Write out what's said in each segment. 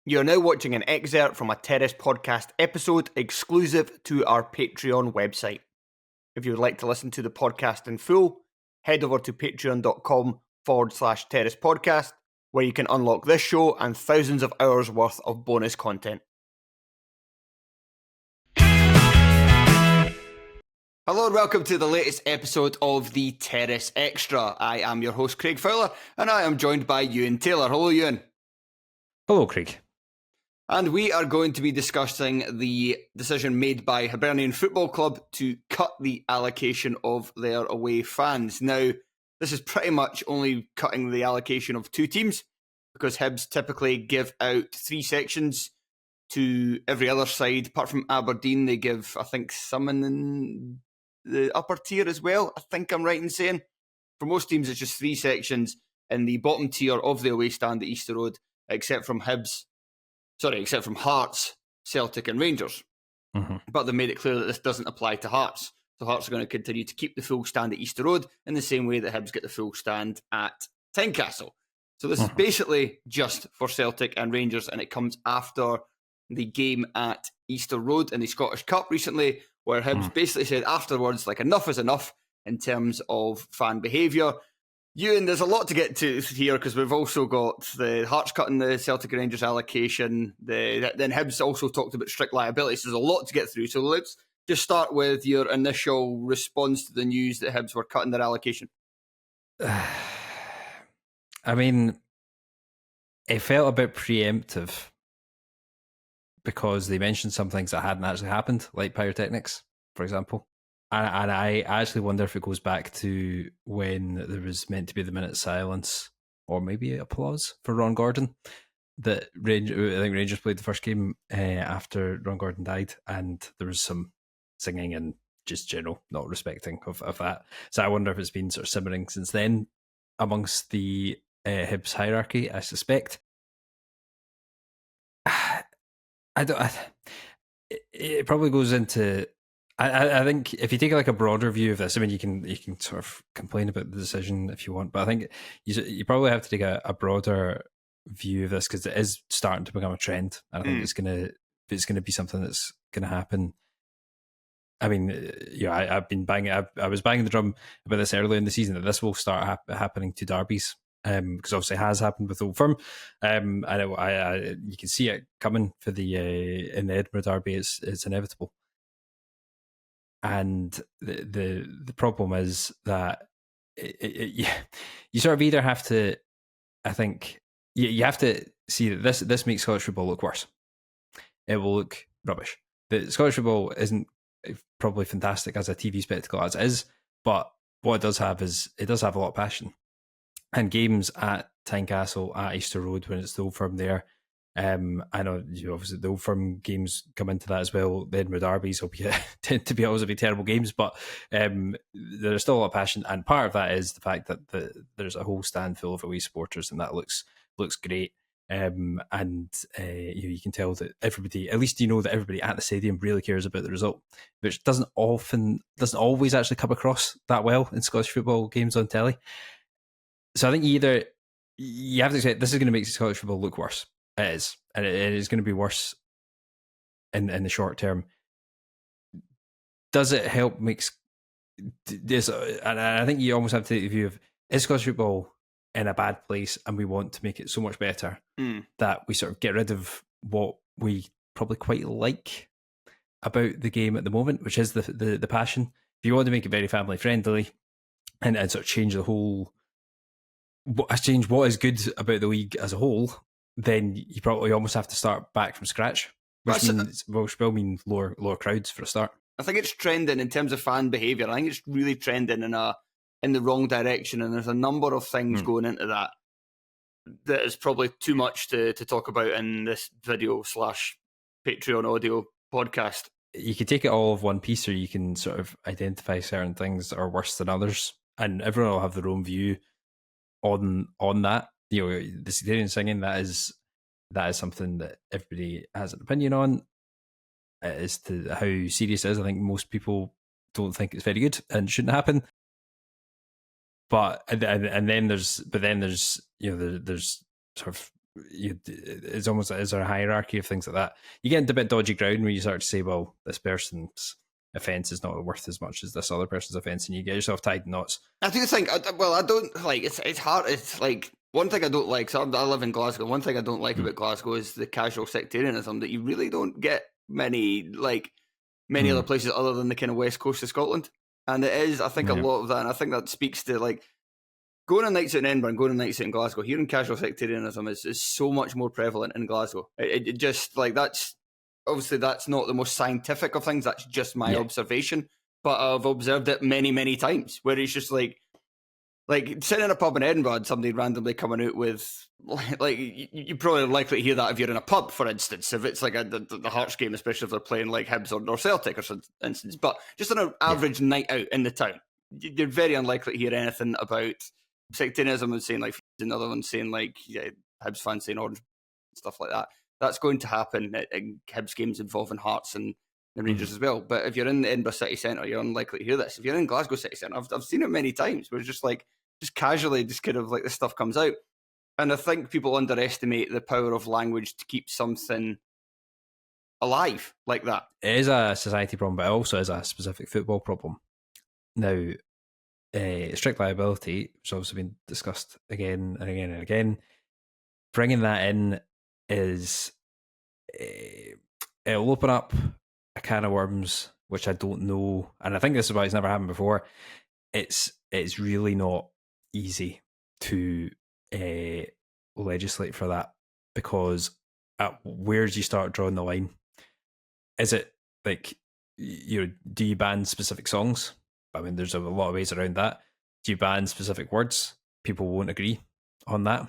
You're now watching an excerpt from a Terrace podcast episode exclusive to our Patreon website. If you would like to listen to the podcast in full, head over to patreon.com/Terrace podcast, where you can unlock this show and thousands of hours worth of bonus content. Hello and welcome to the latest episode of the Terrace Extra. I am your host Craig Fowler and I am joined by Euan Taylor. Hello Euan. Hello Craig. And we are going to be discussing the decision made by Hibernian Football Club to cut the allocation of their away fans. Now, this is pretty much only cutting the allocation of two teams, because Hibs typically give out 3 sections to every other side. Apart from Aberdeen, they give, I think, some in the upper tier as well. I think I'm right in saying. For most teams, it's just 3 sections in the bottom tier of the away stand at Easter Road, except from Hearts, Celtic and Rangers. Mm-hmm. But they made it clear that this doesn't apply to Hearts. So Hearts are going to continue to keep the full stand at Easter Road in the same way that Hibs get the full stand at Tynecastle. So this is basically just for Celtic and Rangers, and it comes after the game at Easter Road in the Scottish Cup recently, where Hibs basically said afterwards, like, enough is enough in terms of fan behaviour. Euan, there's a lot to get to here, because we've also got the Hearts cutting the Celtic and Rangers allocation. Then Hibs also talked about strict liability, so there's a lot to get through. So let's just start with your initial response to the news that Hibs were cutting their allocation. I mean, it felt a bit preemptive because they mentioned some things that hadn't actually happened, like pyrotechnics, for example. And I actually wonder if it goes back to when there was meant to be the minute silence, or maybe applause for Ron Gordon. I think Rangers played the first game after Ron Gordon died, and there was some singing and just general not respecting of that. So I wonder if it's been sort of simmering since then amongst the Hibs hierarchy, I suspect. It probably goes into... I think if you take like a broader view of this, I mean, you can sort of complain about the decision if you want, but I think you probably have to take a broader view of this, because it is starting to become a trend, and I think it's gonna be something that's gonna happen. I mean, I was banging the drum about this earlier in the season, that this will start happening to derbies, because obviously it has happened with Old Firm. You can see it coming for the in the Edinburgh derby. It's inevitable. And the problem is that you sort of either have to, I think, you have to see that this makes Scottish football look worse. It will look rubbish. The Scottish football isn't probably fantastic as a TV spectacle as it is, but what it does have is it does have a lot of passion. And games at Tynecastle, at Easter Road, when it's the Old Firm there, I know obviously the Old Firm games come into that as well. The Edinburgh derbies will tend to be always terrible games, but there's still a lot of passion, and part of that is the fact that there's a whole stand full of away supporters, and that looks great. You can tell that everybody, at least that everybody at the stadium really cares about the result, which doesn't always actually come across that well in Scottish football games on telly. So I think either you have to say this is going to make Scottish football look worse. It is, and it is going to be worse in the short term. Does it help mix this? And I think you almost have to take the view of, is Scottish football in a bad place, and we want to make it so much better that we sort of get rid of what we probably quite like about the game at the moment, which is the passion. If you want to make it very family friendly and sort of change what is good about the league as a whole, then you probably almost have to start back from scratch, which will mean lower crowds for a start. I think it's trending in terms of fan behaviour. I think it's really trending in the wrong direction, and there's a number of things going into that is probably too much to talk about in this video / Patreon audio podcast. You could take it all of one piece, or you can sort of identify certain things that are worse than others, and everyone will have their own view on that. The sectarian singing, that is something that everybody has an opinion on. As to how serious it is, I think most people don't think it's very good and shouldn't happen. But then there's there's sort of it's almost, is there a hierarchy of things like that? You get into a bit dodgy ground where you start to say, well, this person's offence is not worth as much as this other person's offence, and you get yourself tied in knots. I do think, I don't like, it's hard. It's like, one thing I don't like, so I live in Glasgow. One thing I don't like about Glasgow is the casual sectarianism that you really don't get many other places other than the kind of west coast of Scotland. And it is, I think, a lot of that, and I think that speaks to like going on nights out in Edinburgh and going on nights out in Glasgow. Hearing casual sectarianism is so much more prevalent in Glasgow. It just, like, that's obviously that's not the most scientific of things. That's just my observation, but I've observed it many, many times where it's just like sitting in a pub in Edinburgh and somebody randomly coming out with, like, you're probably likely to hear that if you're in a pub, for instance, if it's like the Hearts game, especially if they're playing like Hibs or Celtic, or for instance. But just on an average night out in the town, you're very unlikely to hear anything about sectarianism and saying like another one saying like Hibs fans saying orange, stuff like that. That's going to happen at Hibs games involving Hearts and the Rangers as well. But if you're in the Edinburgh City Centre, you're unlikely to hear this. If you're in Glasgow City Centre, I've seen it many times where it's just casually, just kind of like this stuff comes out. And I think people underestimate the power of language to keep something alive like that. It is a society problem, but it also is a specific football problem. Now, strict liability, which has obviously been discussed again and again and again, bringing that in is, it'll open up a can of worms, which I don't know, and I think this is why it's never happened before. It's really not easy to legislate for that, because where do you start drawing the line? Is it like, do you ban specific songs? I mean, there's a lot of ways around that. Do you ban specific words? People won't agree on that.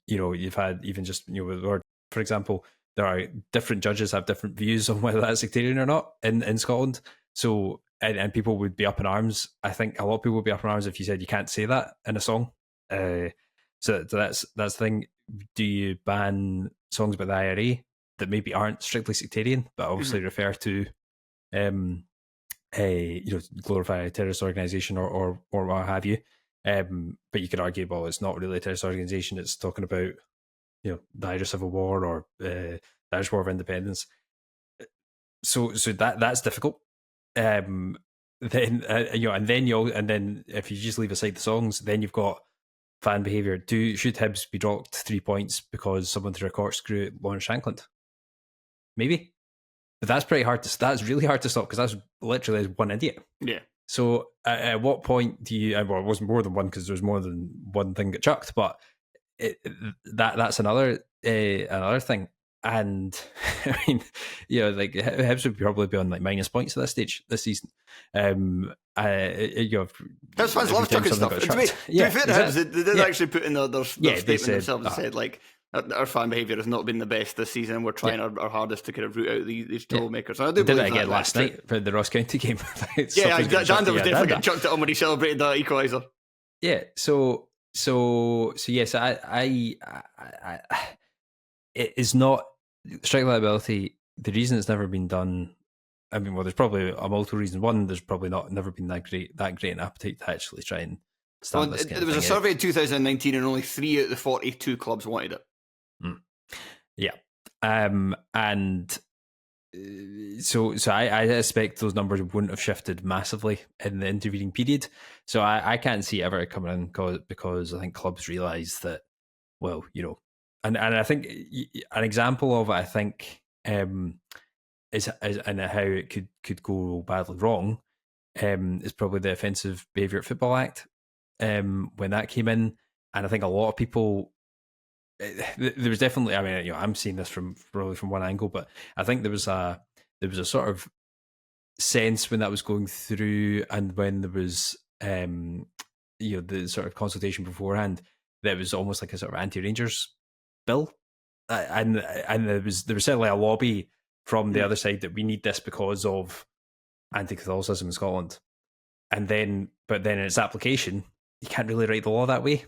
You've had even just, with the word, for example, there are different judges have different views on whether that's sectarian or not in Scotland. So, and people would be up in arms. I think a lot of people would be up in arms if you said you can't say that in a song. So that's the thing. Do you ban songs about the IRA that maybe aren't strictly sectarian, but obviously refer to, glorify a terrorist organisation or what have you? But you could argue, well, it's not really a terrorist organisation. It's talking about, the Irish Civil War or the Irish War of Independence. So that's difficult. Then and then if you just leave aside the songs, then you've got fan behaviour. Should Hibs be docked 3 points because someone threw a corkscrew at Lawrence Shankland? Maybe, but that's pretty hard to. That's really hard to stop, because that's literally one idiot. Yeah. So at what point do you? Well, it wasn't more than one, because there was more than one thing get chucked, but that's another thing. And I mean, like Hibs would probably be on like minus points at this stage this season. Hibs fans love chucking stuff. To be fair to Hibs, they did actually put in their statement themselves and said like, our fan behaviour has not been the best this season, and we're trying our hardest to kind of root out these troublemakers. And I do believe that again last night for the Ross County game. Janda was definitely getting chucked at him when he celebrated that equaliser. Yeah. So yes, I it is not strict liability. The reason it's never been done, I mean, well, there's probably a multiple reasons. One, there's probably never been that great an appetite to actually try and stand this kind of thing. There was a survey in 2019, and only 3 out of the 42 clubs wanted it. Yeah, and so I expect those numbers wouldn't have shifted massively in the intervening period. So I can't see ever coming in, because I think clubs realise that, well, and I think an example of it, I think, is and how it could go badly wrong, is probably the Offensive Behaviour at Football Act, when that came in, and I think a lot of people. There was definitely, I mean, I'm seeing this from one angle, but I think there was a sort of sense when that was going through, and when there was the sort of consultation beforehand, that it was almost like a sort of anti-Rangers bill, and there was certainly a lobby from the other side that we need this because of anti-Catholicism in Scotland, but then in its application, you can't really write the law that way.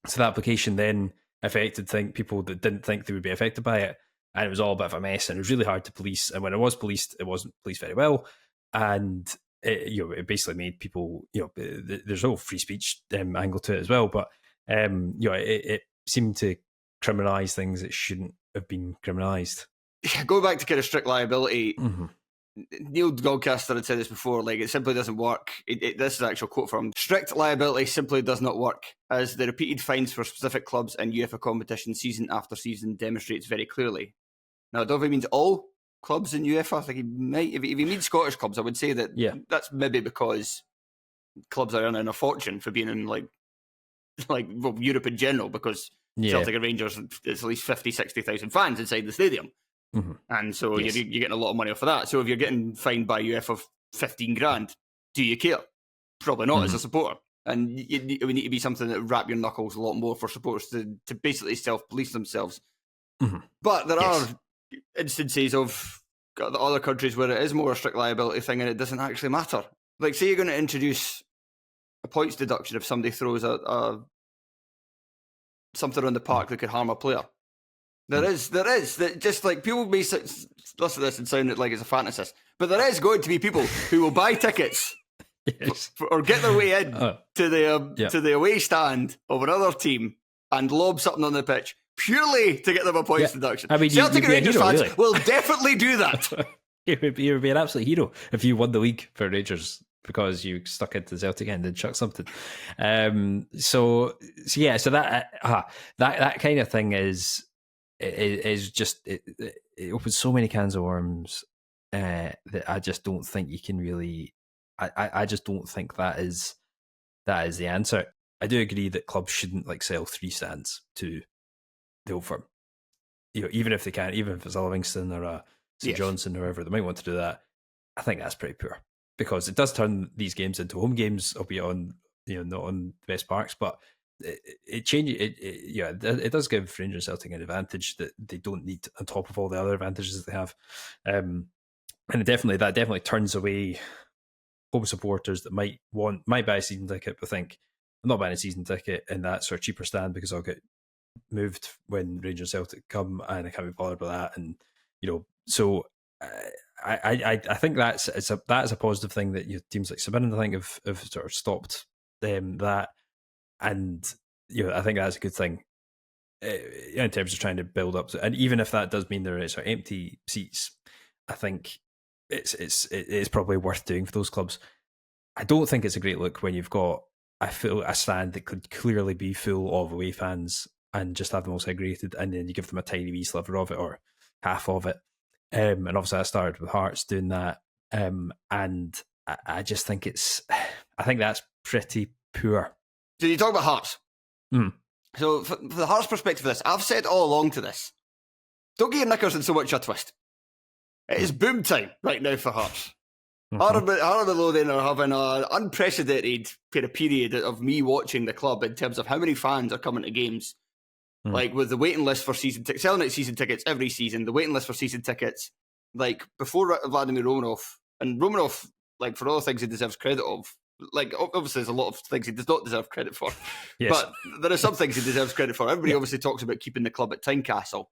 So the application then affected people that didn't think they would be affected by it, and it was all a bit of a mess, and it was really hard to police. And when it was policed, it wasn't policed very well, and it basically made people, there's no free speech angle to it as well, but it seemed to criminalise things that shouldn't have been criminalised. Go back to kind of strict liability. Neil Doncaster had said this before, like, it simply doesn't work. This is an actual quote from him. Strict liability simply does not work, as the repeated fines for specific clubs and UEFA competition season after season demonstrates very clearly. Now, I don't know if he means all clubs in UEFA. I think he might. If he means Scottish clubs, I would say that that's maybe because clubs are earning a fortune for being in like Europe in general, because Celtic and Rangers, there's at least 50, 60,000 fans inside the stadium. And so you're getting a lot of money off of that. So if you're getting fined by UEFA 15 grand, do you care? Probably not as a supporter. And it would need to be something that would wrap your knuckles a lot more for supporters to basically self-police themselves. But there are instances of other countries where it is more a strict liability thing and it doesn't actually matter. Like, say you're going to introduce a points deduction if somebody throws something on the park that could harm a player. There is. That just like people may listen to this and sound like it's a fantasist, but there is going to be people who will buy tickets or get their way in to the away stand of another team and lob something on the pitch purely to get them a points deduction. I mean, Celtic and Rangers fans really will definitely do that. You would be an absolute hero if you won the league for Rangers because you stuck into the Celtic end and chucked something. So that kind of thing is just it opens so many cans of worms that I just don't think you can really. I just don't think that is the answer. I do agree that clubs shouldn't like sell 3 stands to the Old Firm. You know, even if they can, even if it's a Livingston or a St Johnson or whoever, they might want to do that. I think that's pretty poor because it does turn these games into home games, albeit on not on the best parks, but it changes. It does give Rangers and Celtic an advantage that they don't need on top of all the other advantages that they have, and that definitely turns away home supporters that might buy a season ticket, but think I'm not buying a season ticket in that sort of cheaper stand because I'll get moved when Rangers and Celtic come and I can't be bothered with that, and so I think that's a positive thing that teams like St Mirren I think have sort of stopped that, and I think that's a good thing in terms of trying to build up and even if that does mean there is empty seats, I think it's probably worth doing for those clubs. I don't think it's a great look when you've got a stand that could clearly be full of away fans and just have them all segregated, and then you give them a tiny wee sliver of it or half of it. And obviously that started with Hearts doing that. And I just think I think that's pretty poor. So you talk about Hearts. So for the Hearts perspective of this, I've said all along to this, don't get your knickers in so much a twist. It is boom time right now for Hearts. Heart and Midlothian are having an unprecedented kind of period of me watching the club in terms of how many fans are coming to games. Like with the waiting list for season tickets, selling out season tickets every season, the waiting list for season tickets, like before Vladimir Romanov, and Romanov, like for all the things he deserves credit of, like obviously there's a lot of things he does not deserve credit for, but there are some things he deserves credit for. Everybody obviously talks about keeping the club at Tynecastle,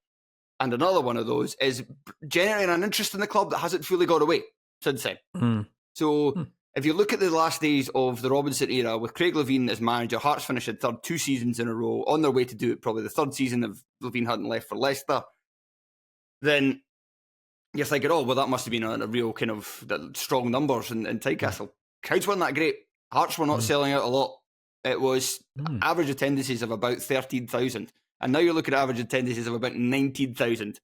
and another one of those is generating an interest in the club that hasn't fully gone away since then. So if you look at the last days of the Robinson era with Craig Levein as manager, Hearts finished third 2 seasons in a row, on their way to do it probably the third season of Levein hadn't left for Leicester, then you're thinking, oh, well, that must have been a real kind of strong numbers in Tynecastle. Crowds weren't that great. Hearts were not selling out a lot. It was average attendances of about 13,000. And now you're looking at average attendances of about 19,000.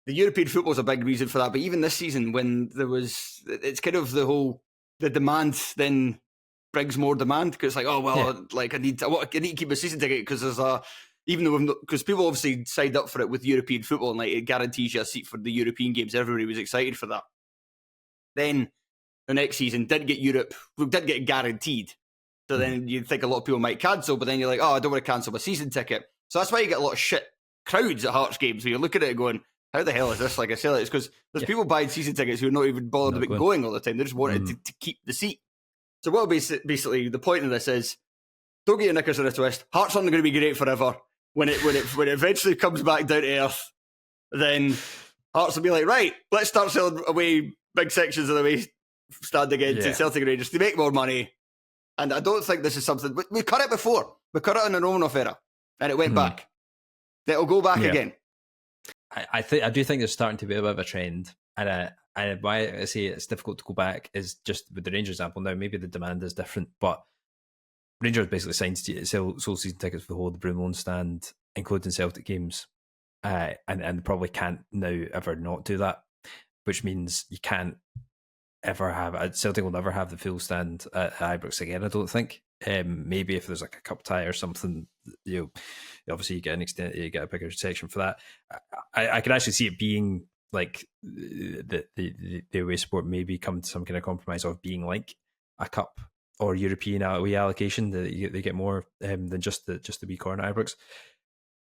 The European football is a big reason for that. But even this season, when it's kind of the demand then brings more demand, because it's like, oh, well, like I need to keep a season ticket because because people obviously signed up for it with European football and like it guarantees you a seat for the European games. Everybody was excited for that. Then the next season didn't get guaranteed. So then you'd think a lot of people might cancel, but then you're like, oh, I don't want to cancel my season ticket. So that's why you get a lot of shit crowds at Hearts games where you're looking at it going, how the hell is this like a sell? It's because there's people buying season tickets who are not even bothered about going all the time. They just wanted to keep the seat. So what basically the point of this is, don't get your knickers in a twist. Hearts aren't going to be great forever. When it eventually comes back down to earth, then Hearts will be like, right, let's start selling away big sections of the way stand again to Celtic Rangers to make more money. And I don't think this is something we cut it before. We cut it in the Romanov era, and it went back. that'll go back again. I do think there's starting to be a bit of a trend, and why I say it's difficult to go back is just with the Rangers example. Now maybe the demand is different, but Rangers basically signed to sell season tickets for the whole of the Broomloan stand, including Celtic games, and probably can't now ever not do that, which means you can't ever have Celtic will never have the full stand at Ibrox again. I don't think. Maybe if there's like a cup tie or something, obviously you get a bigger section for that. I can actually see it being like the away sport maybe come to some kind of compromise of being like a cup or European away allocation that they get more than just the wee corner at Ibrox.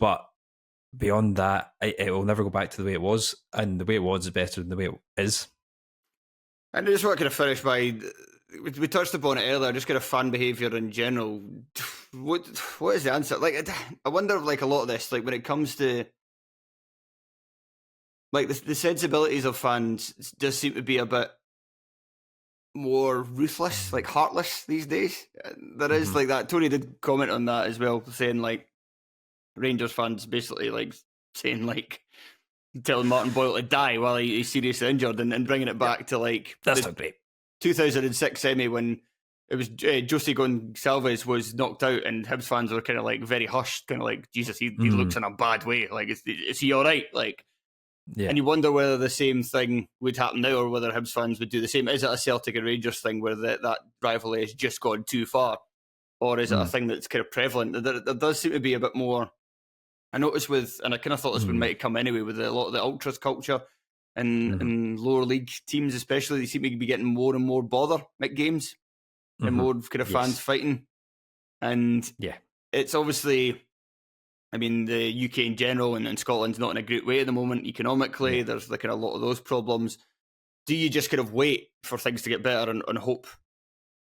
But beyond that, it will never go back to the way it was, and the way it was is better than the way it is. And I just want to kind of finish by, we touched upon it earlier, just kind of fan behaviour in general. What is the answer? Like, I wonder if like a lot of this, like when it comes to like the sensibilities of fans does seem to be a bit more ruthless, like heartless these days. There is like that. Tony did comment on that as well, saying like Rangers fans basically like saying like telling Martin Boyle to die while he's seriously injured and bringing it back to like that's not great. 2006 semi when it was Jose Gonçalves was knocked out and Hibs fans were kind of like very hushed, kind of like Jesus, he looks in a bad way. Like is he all right? Like, and you wonder whether the same thing would happen now or whether Hibs fans would do the same. Is it a Celtic and Rangers thing where that rivalry has just gone too far, or is it a thing that's kind of prevalent? There does seem to be a bit more. I noticed and I kind of thought this one might come anyway with a lot of the ultras culture and lower league teams especially. They seem to be getting more and more bother at games and more kind of fans fighting. And it's obviously, I mean, the UK in general and Scotland's not in a great way at the moment economically. There's like a lot of those problems. Do you just kind of wait for things to get better and hope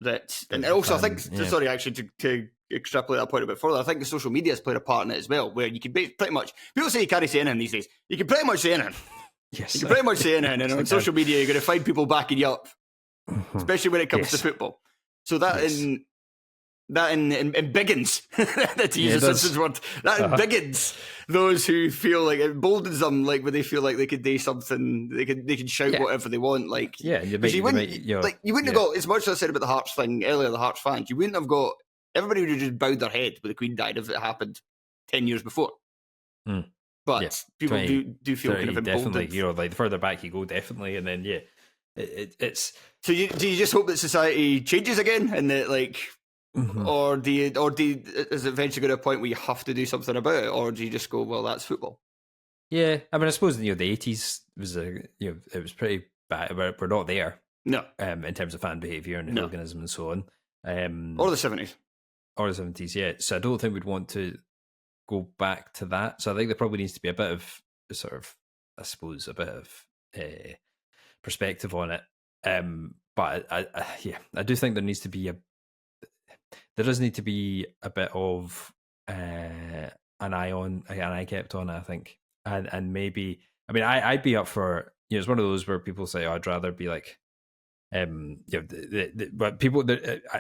that... And also, I think, sorry, actually, to extrapolate that point a bit further, I think the social media has played a part in it as well, where you can pretty much... People say you can't say anything these days. You can pretty much say anything. Yes. You can pretty much say anything. And on social media, you're going to find people backing you up, especially when it comes to football. So that in biggins, to use a Simpsons word, that embiggens those who feel like it emboldens them, like when they feel like they could do something, they can shout whatever they want. Like, you wouldn't have got, as much as I said about the Hearts thing earlier, the Hearts fans, you wouldn't have got, everybody would have just bowed their head when the Queen died if it happened 10 years before. But people do feel kind of emboldened. Definitely, like the further back you go, definitely, and then it's. So do you just hope that society changes again, and that like. Or is it eventually going to a point where you have to do something about it, or do you just go, well, that's football? Yeah, I mean, I suppose the 80s was it was pretty bad. We're not there, no, in terms of fan behaviour and hooliganism and so on, or the 70s, yeah. So I don't think we'd want to go back to that. So I think there probably needs to be a bit of sort of, I suppose, a bit of perspective on it. But I do think there needs to be there does need to be a bit of an eye kept on it, I think, and maybe, I mean, I'd be up for, it's one of those where people say, I'd rather be like, but people,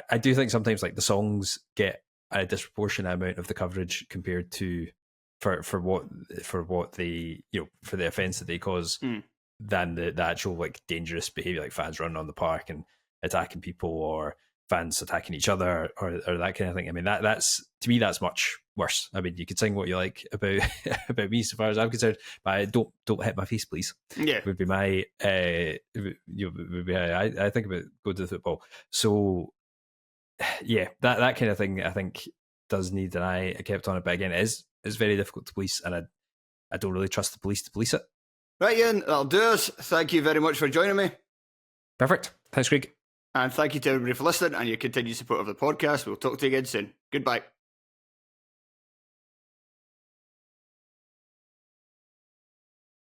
I do think sometimes like the songs get a disproportionate amount of the coverage compared to for what they for the offence that they cause than the actual like dangerous behaviour, like fans running on the park and attacking people, or fans attacking each other, or that kind of thing. I mean, that's, to me, that's much worse. I mean, you could sing what you like about me, so far as I'm concerned, but don't hit my face, please. Yeah, would be my I think about go to the football. So yeah, that kind of thing, I think, does need an eye kept on it. But again, it's very difficult to police, and I don't really trust the police to police it. Right, Ian, that'll do us. Thank you very much for joining me. Perfect. Thanks, Craig. And thank you to everybody for listening and your continued support of the podcast. We'll talk to you again soon. Goodbye.